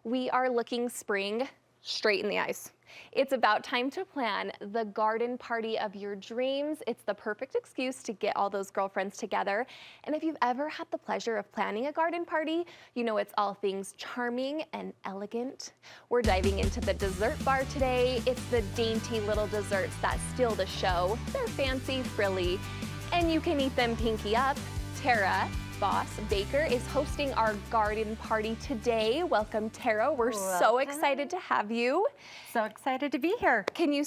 We are looking spring straight in the eyes. It's about time to plan the garden party of your dreams. It's the perfect excuse to get all those girlfriends together. And if you've ever had the pleasure of planning a garden party, you know it's all things charming and elegant. We're diving into the dessert bar today. It's the dainty little desserts that steal the show. They're fancy, frilly, and you can eat them pinky up. Tara, Boss Baker, is hosting our garden party today. Welcome, Tara. We're so excited to have you. So excited to be here. Can you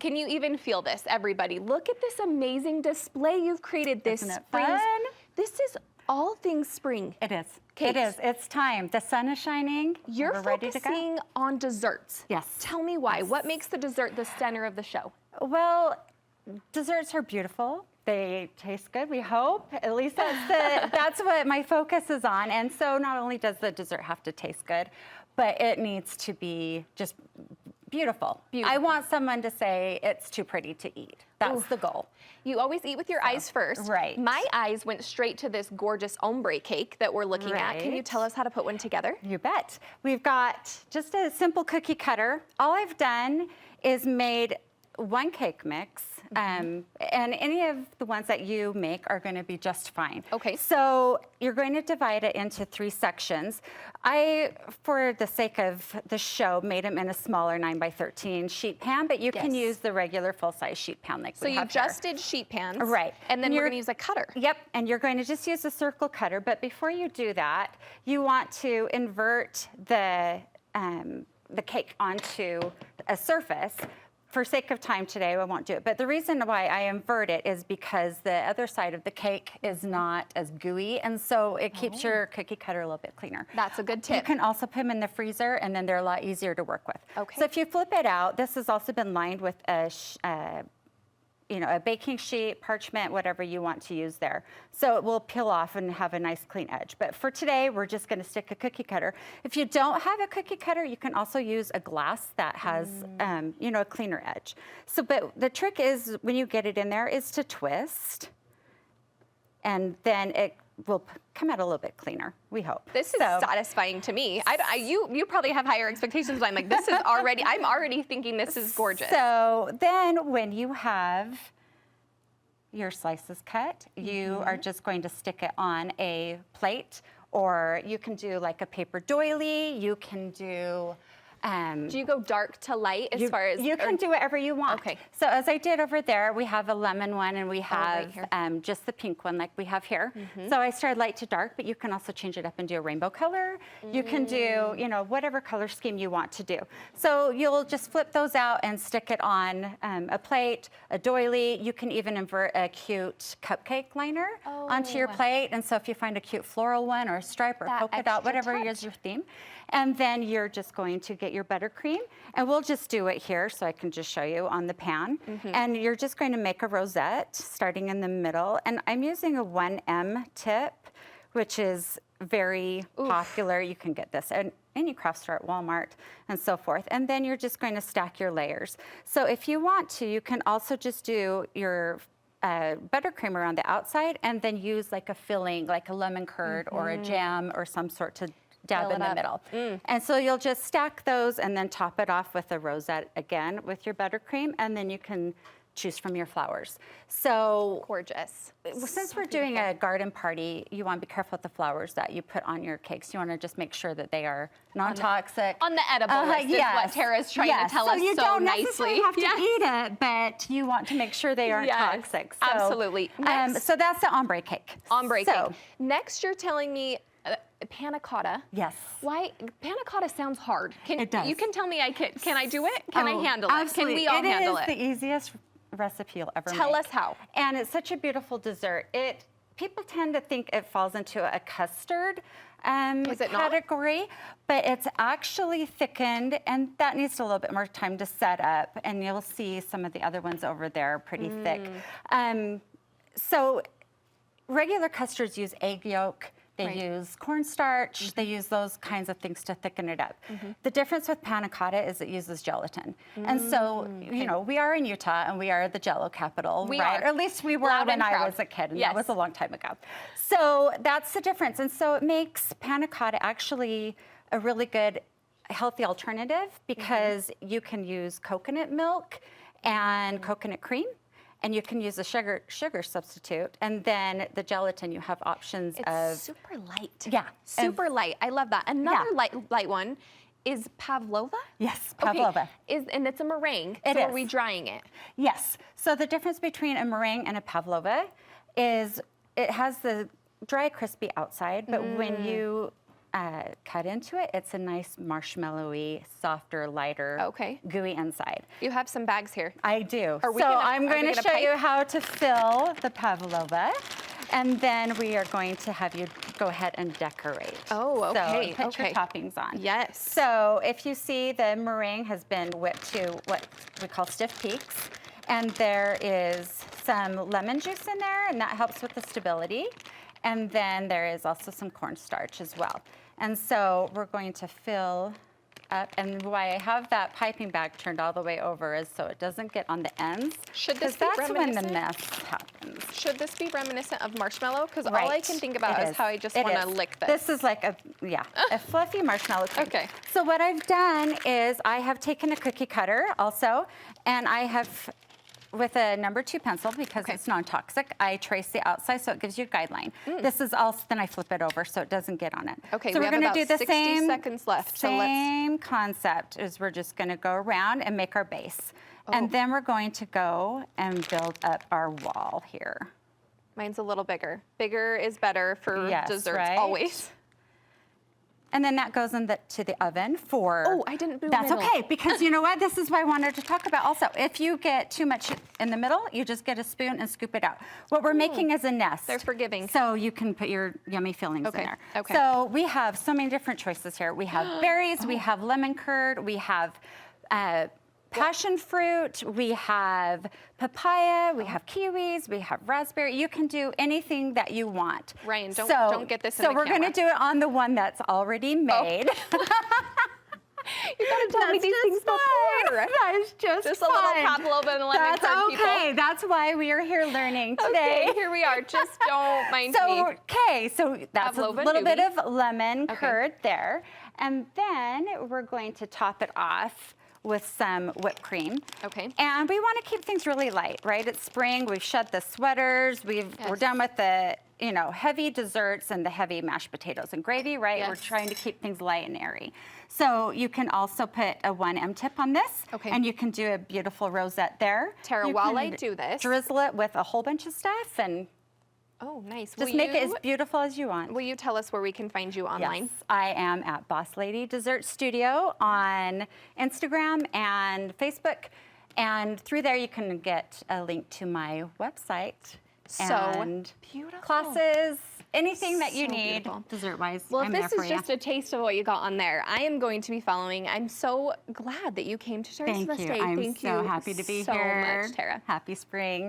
even feel this, everybody? Look at this amazing display you've created this Isn't it spring. fun? This is all things spring. It is. Cakes. It is. It's time. The sun is shining. You're We're ready to go. focusing on desserts. Yes. Tell me why. Yes. What makes the dessert the center of the show? Well, desserts are beautiful. They taste good, we hope. At least that's what my focus is on. And so not only does the dessert have to taste good, but it needs to be just beautiful. I want someone to say it's too pretty to eat. That's the goal. You always eat with your eyes first. Right. My eyes went straight to this gorgeous ombre cake that we're looking at. Can you tell us how to put one together? You bet. We've got just a simple cookie cutter. All I've done is made one cake mix, and any of the ones that you make are going to be just fine. Okay. So you're going to divide it into 3 sections. I, for the sake of the show, made them in a smaller 9x13 sheet pan, but you can use the regular full-size sheet pan like we have So you just did sheet pans. Right. And then we're going to use a cutter. Yep, and you're going to just use a circle cutter, but before you do that, you want to invert the cake onto a surface. For sake of time today, I won't do it. But the reason why I invert it is because the other side of the cake is not as gooey, and so it keeps your cookie cutter a little bit cleaner. That's a good tip. You can also put them in the freezer, and then they're a lot easier to work with. Okay. So if you flip it out, this has also been lined with a baking sheet, parchment, whatever you want to use there. So it will peel off and have a nice clean edge. But for today, we're just gonna stick a cookie cutter. If you don't have a cookie cutter, you can also use a glass that has, a cleaner edge. So, but the trick is, when you get it in there, is to twist, and then it will come out a little bit cleaner, we hope. This is satisfying to me. You probably have higher expectations, but I'm like, I'm already thinking this is gorgeous. So then when you have your slices cut, you are just going to stick it on a plate, or you can do like a paper doily, you can do... do you go dark to light as far as... You can do whatever you want. Okay. So as I did over there, we have a lemon one, and we have just the pink one like we have here. So I started light to dark, but you can also change it up and do a rainbow color. You can do, whatever color scheme you want to do. So you'll just flip those out and stick it on a plate, a doily. You can even invert a cute cupcake liner onto your plate. And so if you find a cute floral one or a stripe or polka dot, whatever is your theme. And then you're just going to get your buttercream, and we'll just do it here so I can just show you on the pan. And you're just going to make a rosette starting in the middle. And I'm using a 1M tip, which is very popular. You can get this at any craft store at Walmart and so forth. And then you're just going to stack your layers. So if you want to, you can also just do your buttercream around the outside, and then use like a filling, like a lemon curd or a jam or some sort to dab in the middle. And so you'll just stack those and then top it off with a rosette again with your buttercream, and then you can choose from your flowers. So gorgeous. Since we're doing a garden party, you want to be careful with the flowers that you put on your cakes. You want to just make sure that they are non-toxic. On the edible list is what Tara's trying to tell us so nicely. So you don't necessarily have to eat it, but you want to make sure they aren't toxic. So, absolutely. So that's the ombre cake. Ombre cake. Next, you're telling me panna cotta. Yes. Why? Panna cotta sounds hard. It does. You can tell me can I do it? Can I handle it? Absolutely. Can we all handle it? It is the easiest recipe you'll ever make. Tell us how. And it's such a beautiful dessert. People tend to think it falls into a custard category, but it's actually thickened, and that needs a little bit more time to set up. And you'll see some of the other ones over there are pretty thick. So regular custards use egg yolk, They use cornstarch. They use those kinds of things to thicken it up. The difference with panna cotta is it uses gelatin. And so, you know, we are in Utah and we are the Jello capital, right? Or at least we were when I was a kid, and that was a long time ago. So that's the difference. And so it makes panna cotta actually a really good, healthy alternative because you can use coconut milk and coconut cream. And you can use a sugar substitute. And then the gelatin, you have options of... It's super light. Yeah. Super light. I love that. Another light one is pavlova? Yes, pavlova. Okay. And it's a meringue. It so is. Are we drying it? Yes. So the difference between a meringue and a pavlova is it has the dry, crispy outside, but when you cut into it, it's a nice marshmallowy, softer, lighter, gooey inside. You have some bags here. I do. So I'm going to show you how to fill the pavlova, and then we are going to have you go ahead and decorate. Oh, okay. So put your toppings on. Yes. So if you see, the meringue has been whipped to what we call stiff peaks, and there is some lemon juice in there, and that helps with the stability. And then there is also some cornstarch as well. And so we're going to fill up, and why I have that piping bag turned all the way over is so it doesn't get on the ends. Should this be that's when reminiscent? the mess happens. Should this be reminiscent of marshmallow? Because all I can think about is how I just want to lick this. This is like a fluffy marshmallow cake. Okay. So what I've done is I have taken a cookie cutter also, and I have, with a number 2 pencil, because it's non-toxic, I trace the outside so it gives you a guideline. This is also, then I flip it over so it doesn't get on it. Okay, so we we're have going to about do the 60 seconds left. Same concept is we're just going to go around and make our base. And then we're going to go and build up our wall here. Mine's a little bigger. Bigger is better for desserts, always. And then that goes into the oven for... Oh, I didn't do That's middle. okay, because you know what? This is what I wanted to talk about also. If you get too much in the middle, you just get a spoon and scoop it out. What we're making is a nest. They're forgiving. So you can put your yummy fillings in there. Okay. So we have so many different choices here. We have berries, we have lemon curd, we have passion fruit, we have papaya, we have kiwis, we have raspberry. You can do anything that you want. Ryan, don't get this in the camera. So we're going to do it on the one that's already made. You gotta tell me these things before. That is just a little pavlova and lemon curd, people. Okay, that's why we are here learning today. Okay, here we are. Just don't mind me. Okay, so that's Pavlova, a little bit of lemon curd there. And then we're going to top it off with some whipped cream. Okay. And we want to keep things really light, right? It's spring. We've shed the sweaters. We're done with the heavy desserts and the heavy mashed potatoes and gravy, right? We're trying to keep things light and airy. So you can also put a 1M tip on this. Okay. And you can do a beautiful rosette there. Tara, while I do this, drizzle it with a whole bunch of stuff and nice. Just make it as beautiful as you want. Will you tell us where we can find you online? Yes, I am at Boss Lady Dessert Studio on Instagram and Facebook. And through there, you can get a link to my website. And beautiful. Classes, anything that you need dessert-wise. Well, if this is just a taste of what you got on there, I am going to be following. I'm so glad that you came to share this today. Thank you. I'm so happy to be here. So much, Tara. Happy spring.